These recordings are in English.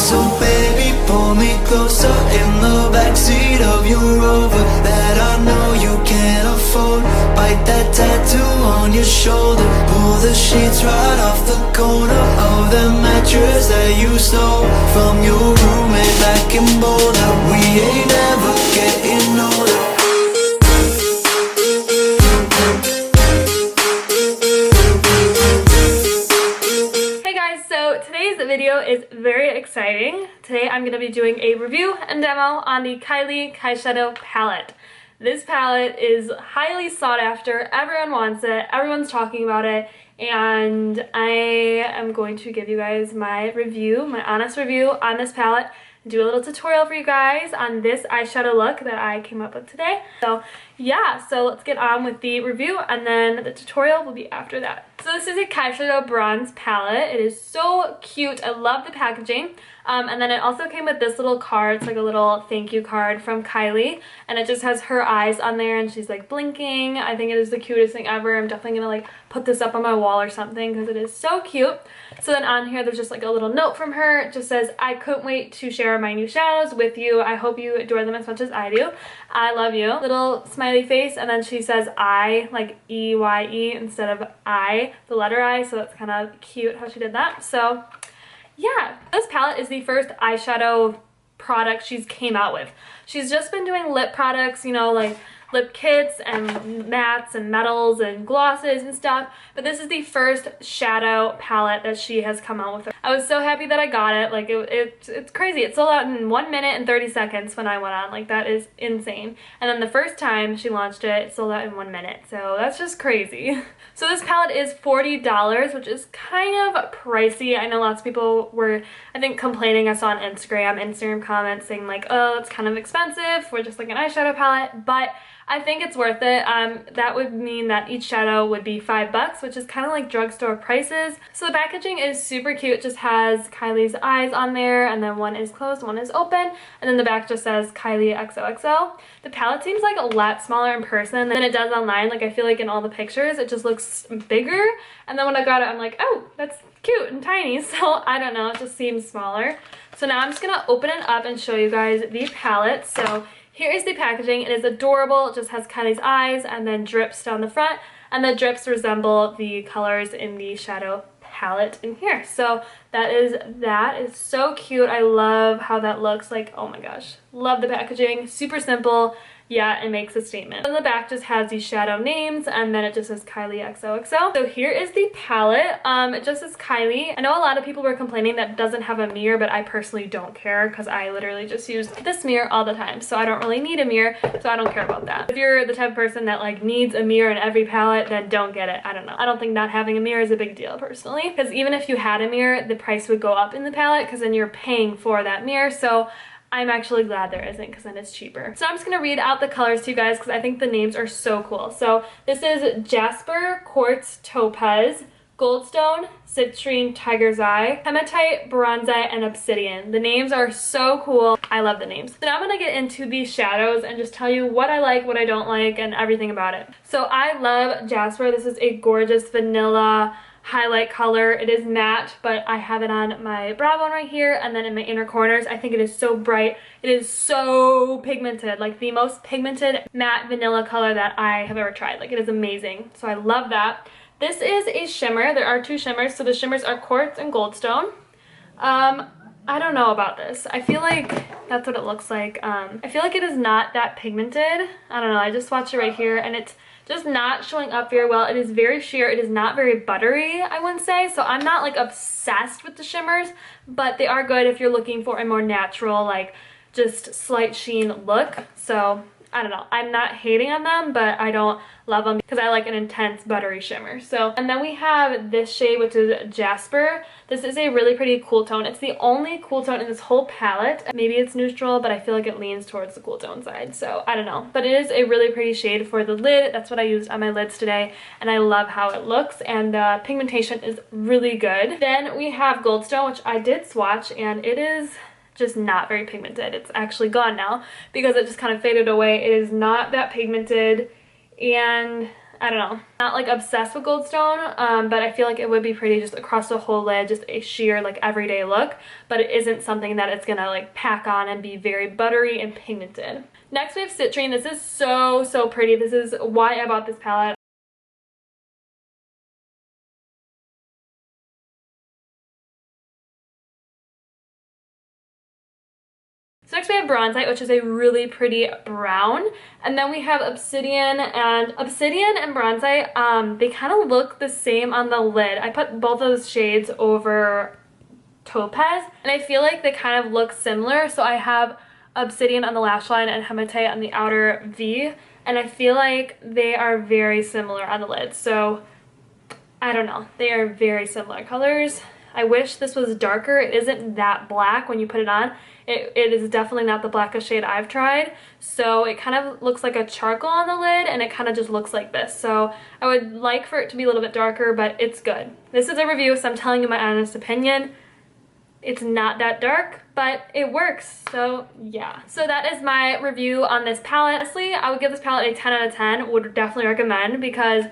So baby, pull me closer in the backseat of your Rover that I know you can't afford. Bite that tattoo on your shoulder. Pull the sheets right off the corner of the mattress that you stole from your roommate back in Boulder. We ain't ever getting older. So today's video is very exciting. Today I'm going to be doing a review and demo on the Kyshadow palette. This palette is highly sought after, everyone wants it, everyone's talking about it, and I am going to give you guys my review, my honest review on this palette, do a little tutorial for you guys on this eyeshadow look that I came up with today. So yeah, so let's get on with the review and then the tutorial will be after that. So this is a Kyshadow bronze palette. It is so cute. I love the packaging. And then it also came with this little card. It's like a little thank you card from Kylie, and it just has her eyes on there and she's like blinking. I think it is the cutest thing ever. I'm definitely gonna like put this up on my wall or something because it is so cute. So then on here there's just like a little note from her. It just says, I couldn't wait to share my new shadows with you. I hope you adore them as much as I do. I love you. Little smiley face, and then she says I, like E-Y-E instead of I, the letter I, so that's kind of cute how she did that. So yeah, this palette is the first eyeshadow product she's came out with. She's just been doing lip products, you know, like lip kits and mattes and metals and glosses and stuff, but this is the first shadow palette that she has come out with. I was so happy that I got it. Like it's crazy. It sold out in 1 minute and 30 seconds when I went on. Like that is insane. And then the first time she launched it, it sold out in 1 minute. So that's just crazy. So this palette is $40, which is kind of pricey. I know lots of people were, I think, complaining. I saw on Instagram comments saying like, oh, it's kind of expensive for just like an eyeshadow palette, but I think it's worth it. That would mean that each shadow would be $5, which is kind of like drugstore prices. So the packaging is super cute. It just has Kylie's eyes on there, and then one is closed, one is open, and then the back just says Kylie XOXO. The palette seems like a lot smaller in person than it does online. Like I feel like in all the pictures it just looks bigger, and then when I got it I'm like, oh, that's cute and tiny. So I don't know, it just seems smaller. So now I'm just gonna open it up and show you guys the palette. So here is the packaging. It is adorable. It just has Kylie's eyes and then drips down the front, and the drips resemble the colors in the shadow palette in here. So that is so cute. I love how that looks. Like, oh my gosh, love the packaging. Super simple. Yeah, it makes a statement. And the back just has these shadow names, and then it just says Kylie XOXO. So here is the palette. It just says Kylie. I know a lot of people were complaining that it doesn't have a mirror, but I personally don't care because I literally just use this mirror all the time. So I don't really need a mirror, so I don't care about that. If you're the type of person that like needs a mirror in every palette, then don't get it. I don't know. I don't think not having a mirror is a big deal personally, because even if you had a mirror, the price would go up in the palette because then you're paying for that mirror. So I'm actually glad there isn't, because then it's cheaper. So I'm just going to read out the colors to you guys because I think the names are so cool. So this is Jasper, Quartz, Topaz, Goldstone, Citrine, Tiger's Eye, Hematite, Bronzite, and Obsidian. The names are so cool. I love the names. So now I'm going to get into these shadows and just tell you what I like, what I don't like, and everything about it. So I love Jasper. This is a gorgeous vanilla highlight color. It is matte, but I have it on my brow bone right here and then in my inner corners. I think it is so bright. It is so pigmented, like the most pigmented matte vanilla color that I have ever tried. Like it is amazing. So I love that. This is a shimmer. There are two shimmers. So the shimmers are Quartz and Goldstone. I don't know about this. I feel like that's what it looks like. I feel like it is not that pigmented. I don't know. I just watched it right here and it's just not showing up very well. It is very sheer. It is not very buttery, I wouldn't say. So I'm not like obsessed with the shimmers, but they are good if you're looking for a more natural, like just slight sheen look. So I don't know. I'm not hating on them, but I don't love them because I like an intense buttery shimmer. So, and then we have this shade, which is Jasper. This is a really pretty cool tone. It's the only cool tone in this whole palette. Maybe it's neutral, but I feel like it leans towards the cool tone side. So I don't know, but it is a really pretty shade for the lid. That's what I used on my lids today, and I love how it looks, and the pigmentation is really good. Then we have Goldstone, which I did swatch, and it is just not very pigmented. It's actually gone now because it just kind of faded away. It is not that pigmented, and I don't know, not like obsessed with goldstone, but I feel like it would be pretty just across the whole lid, just a sheer like everyday look, but it isn't something that it's gonna like pack on and be very buttery and pigmented. Next we have Citrine. This is so pretty. This is why I bought this palette. So next we have Bronzite, which is a really pretty brown, and then we have Obsidian, and Obsidian and Bronzite, they kind of look the same on the lid. I put both of those shades over Topaz, and I feel like they kind of look similar. So I have Obsidian on the lash line and Hematite on the outer V, and I feel like they are very similar on the lid. So I don't know, they are very similar colors. I wish this was darker. It isn't that black when you put it on. It is definitely not the blackest shade I've tried. So it kind of looks like a charcoal on the lid, and it kind of just looks like this. So I would like for it to be a little bit darker, but it's good. This is a review, so I'm telling you my honest opinion. It's not that dark, but it works, so yeah. So that is my review on this palette. Honestly, I would give this palette a 10 out of 10. Would definitely recommend, because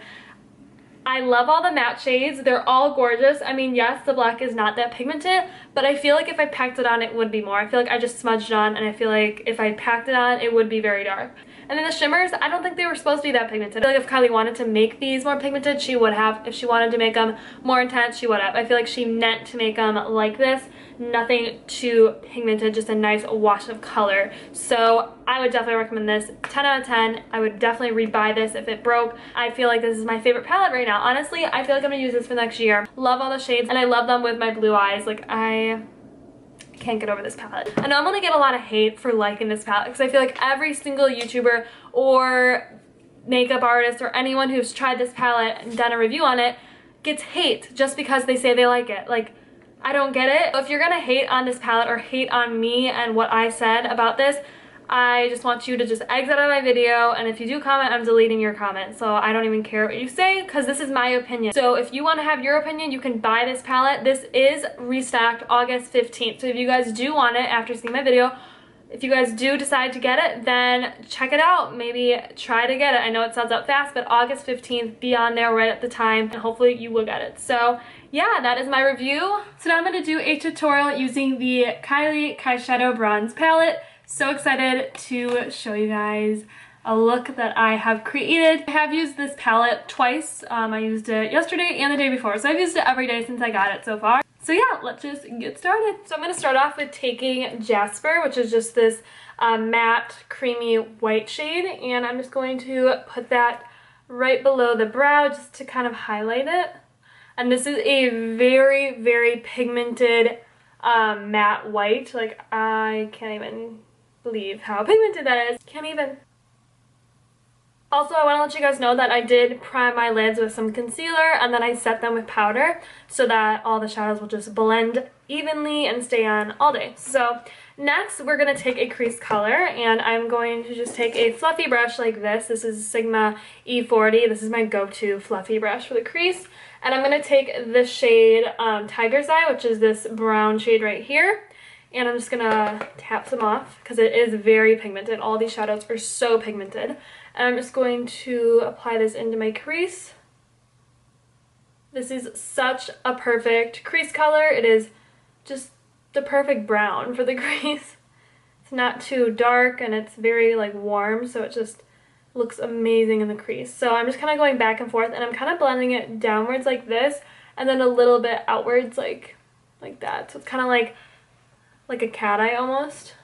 I love all the matte shades. They're all gorgeous. I mean, yes, the black is not that pigmented, but I feel like if I packed it on, it would be more. I feel like I just smudged on, and I feel like if I packed it on, it would be very dark. And then the shimmers, I don't think they were supposed to be that pigmented. I feel like if Kylie wanted to make these more pigmented, she would have. If she wanted to make them more intense, she would have. I feel like she meant to make them like this. Nothing too pigmented, just a nice wash of color. So I would definitely recommend this. 10 out of 10. I would definitely rebuy this if it broke. I feel like this is my favorite palette right now. Honestly, I feel like I'm gonna use this for next year. Love all the shades, and I love them with my blue eyes. Like, I can't get over this palette. I know I'm gonna get a lot of hate for liking this palette, because I feel like every single YouTuber or makeup artist or anyone who's tried this palette and done a review on it gets hate just because they say they like it. Like, I don't get it. If you're gonna hate on this palette or hate on me and what I said about this, I just want you to just exit out of my video, and if you do comment, I'm deleting your comment. So I don't even care what you say, because this is my opinion. So if you want to have your opinion, you can buy this palette. This is restocked August 15th. So if you guys do want it after seeing my video, if you guys do decide to get it, then check it out. Maybe try to get it. I know it sells out fast, but August 15th, be on there right at the time, and hopefully you will get it. So yeah, that is my review. So now I'm going to do a tutorial using the Kyshadow Bronze Palette. So excited to show you guys a look that I have created. I have used this palette twice. I used it yesterday and the day before, so I've used it every day since I got it so far. So yeah, let's just get started. So I'm going to start off with taking Jasper, which is just this matte creamy white shade, and I'm just going to put that right below the brow just to kind of highlight it. And this is a very pigmented matte white. Like, I can't even believe how pigmented that is. Can't even. Also, I want to let you guys know that I did prime my lids with some concealer, and then I set them with powder so that all the shadows will just blend evenly and stay on all day. So next we're going to take a crease color, and I'm going to just take a fluffy brush like this. This is Sigma E40. This is my go-to fluffy brush for the crease. And I'm going to take this shade Tiger's Eye, which is this brown shade right here. And I'm just going to tap some off because it is very pigmented. All these shadows are so pigmented. And I'm just going to apply this into my crease. This is such a perfect crease color. It is just the perfect brown for the crease. It's not too dark, and it's very like warm, so it just looks amazing in the crease. So I'm just kind of going back and forth, and I'm kind of blending it downwards like this, and then a little bit outwards like that. So it's kind of like a cat eye almost.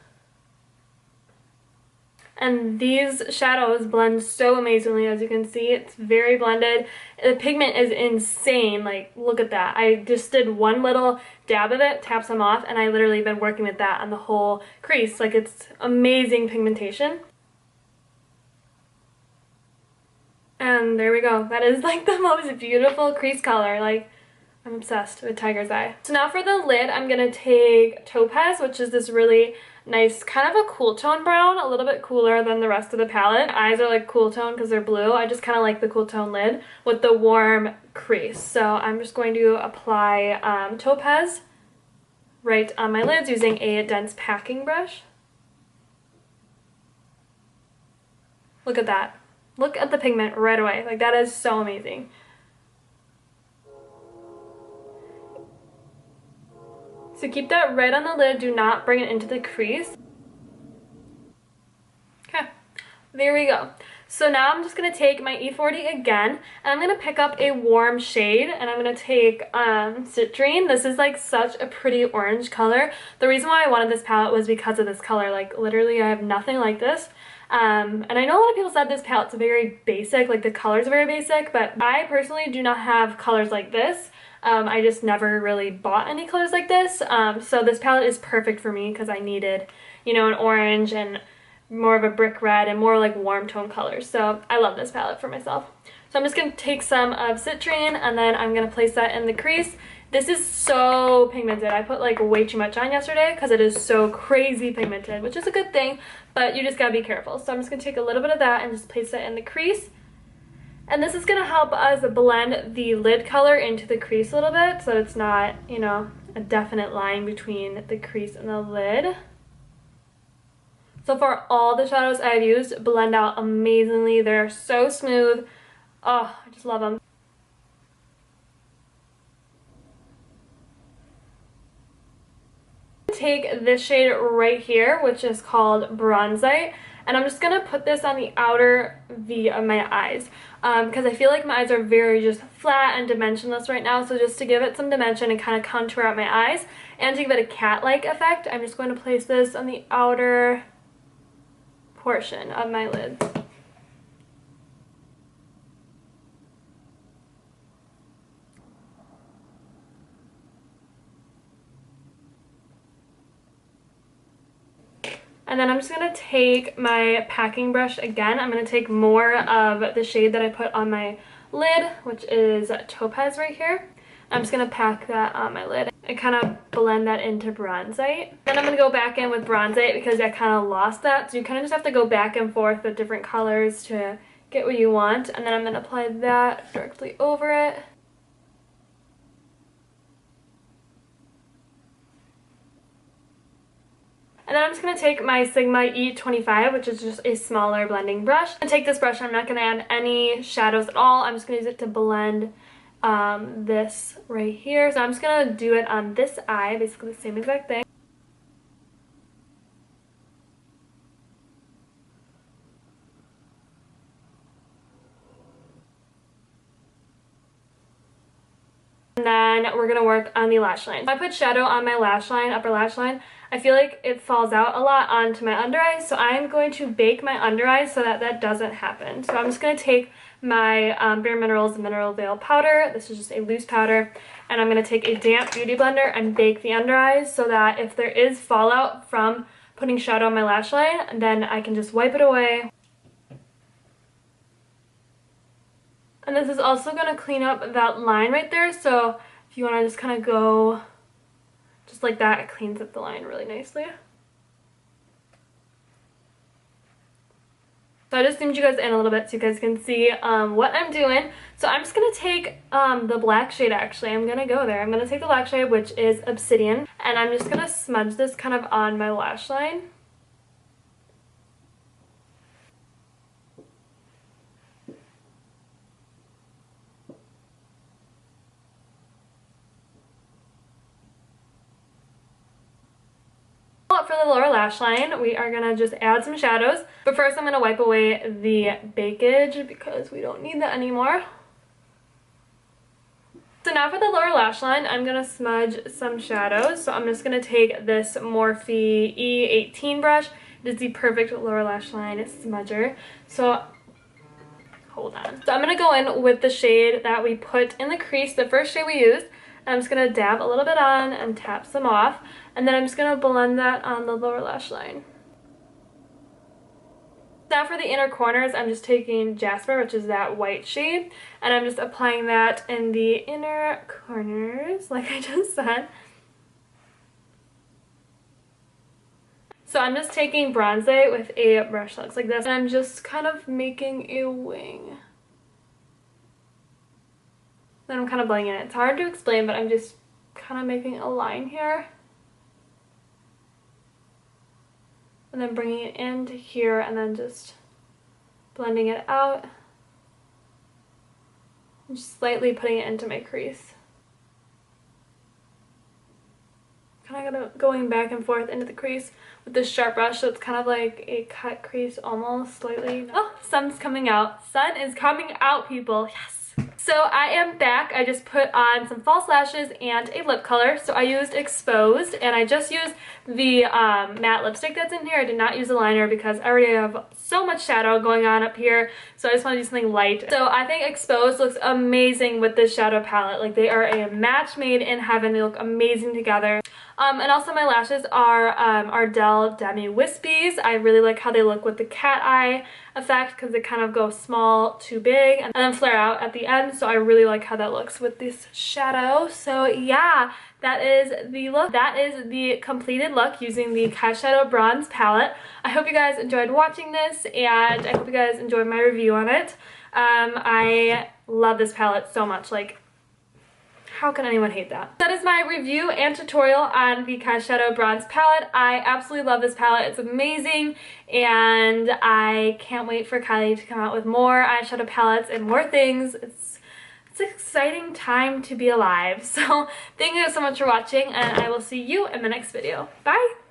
And these shadows blend so amazingly, as you can see. It's very blended. The pigment is insane. Like, look at that. I just did one little dab of it, tap some off, and I literally been working with that on the whole crease. Like, it's amazing pigmentation. And there we go. That is like the most beautiful crease color. Like, I'm obsessed with Tiger's Eye. So now for the lid, I'm going to take Topaz, which is this really nice, kind of a cool tone brown, a little bit cooler than the rest of the palette. Eyes are like cool tone because they're blue. I just kind of like the cool tone lid with the warm crease. So I'm just going to apply Topaz right on my lids using a dense packing brush. Look at that. Look at the pigment right away. Like, that is so amazing. So keep that right on the lid. Do not bring it into the crease. Okay, there we go. So now I'm just going to take my E40 again, and I'm going to pick up a warm shade, and I'm going to take Citrine. This is like such a pretty orange color. The reason why I wanted this palette was because of this color. Like, literally I have nothing like this. And I know a lot of people said this palette's very basic, like the colors are very basic, but I personally do not have colors like this. I just never really bought any colors like this. So this palette is perfect for me because I needed, you know, an orange and more of a brick red and more like warm tone colors. So I love this palette for myself. So I'm just going to take some of Citrine and then I'm going to place that in the crease. This is so pigmented. I put like way too much on yesterday because it is so crazy pigmented, which is a good thing, but you just gotta be careful. So I'm just gonna take a little bit of that and just place that in the crease. And this is gonna help us blend the lid color into the crease a little bit so it's not, you know, a definite line between the crease and the lid. So far, all the shadows I've used blend out amazingly. They're so smooth. Oh, I just love them. Take this shade right here, which is called Bronzite, and I'm just gonna put this on the outer V of my eyes because I feel like my eyes are very just flat and dimensionless right now. So just to give it some dimension and kind of contour out my eyes and to give it a cat-like effect, I'm just going to place this on the outer portion of my lids. And then I'm just going to take my packing brush again. I'm going to take more of the shade that I put on my lid, which is Topaz right here. I'm just going to pack that on my lid and kind of blend that into Bronzite. Then I'm going to go back in with Bronzite because I kind of lost that. So you kind of just have to go back and forth with different colors to get what you want. And then I'm going to apply that directly over it. And then I'm just going to take my Sigma E25, which is just a smaller blending brush. I'm going to take this brush, I'm not going to add any shadows at all. I'm just going to use it to blend this right here. So I'm just going to do it on this eye, basically the same exact thing. And then we're going to work on the lash line. I put shadow on my lash line, upper lash line. I feel like it falls out a lot onto my under eyes, so I'm going to bake my under eyes so that that doesn't happen. So I'm just going to take my Bare Minerals Mineral Veil Powder. This is just a loose powder. And I'm going to take a damp beauty blender and bake the under eyes so that if there is fallout from putting shadow on my lash line, then I can just wipe it away. And this is also going to clean up that line right there, so if you want to just kind of go just like that, it cleans up the line really nicely. So I just zoomed you guys in a little bit so you guys can see what I'm doing. So I'm just going to take the black shade actually. I'm going to go there. I'm going to take the black shade, which is Obsidian, and I'm just going to smudge this kind of on my lash line. For the lower lash line, we are going to just add some shadows. But first I'm going to wipe away the bakage because we don't need that anymore. So now for the lower lash line, I'm going to smudge some shadows. So I'm just going to take this Morphe E18 brush. It is the perfect lower lash line smudger. So hold on. So I'm going to go in with the shade that we put in the crease, the first shade we used. I'm just going to dab a little bit on and tap some off. And then I'm just going to blend that on the lower lash line. Now for the inner corners, I'm just taking Jasper, which is that white shade. And I'm just applying that in the inner corners, like I just said. So I'm just taking Bronzite with a brush that looks like this. And I'm just kind of making a wing. Then I'm kind of blending it. It's hard to explain, but I'm just kind of making a line here. And then bringing it into here and then just blending it out. I'm just slightly putting it into my crease. Kind of going back and forth into the crease with this sharp brush, so it's kind of like a cut crease almost, slightly. Oh, sun's coming out. Sun is coming out, people. Yes! So I am back. I just put on some false lashes and a lip color. So I used Exposed, and I just used the matte lipstick that's in here. I did not use a liner because I already have so much shadow going on up here, so I just want to do something light. So I think Exposed looks amazing with this shadow palette. Like, they are a match made in heaven. They look amazing together. And also my lashes are Ardell Demi Wispies. I really like how they look with the cat eye effect because they kind of go small to big and then flare out at the end. So I really like how that looks with this shadow. So yeah, that is the look. That is the completed look using the Kyshadow Bronze Palette. I hope you guys enjoyed watching this, and I hope you guys enjoyed my review on it. I love this palette so much. Like, how can anyone hate that? That is my review and tutorial on the Kyshadow Bronze Palette. I absolutely love this palette. It's amazing, and I can't wait for Kylie to come out with more eyeshadow palettes and more things. It's an exciting time to be alive. So thank you so much for watching, and I will see you in the next video. Bye!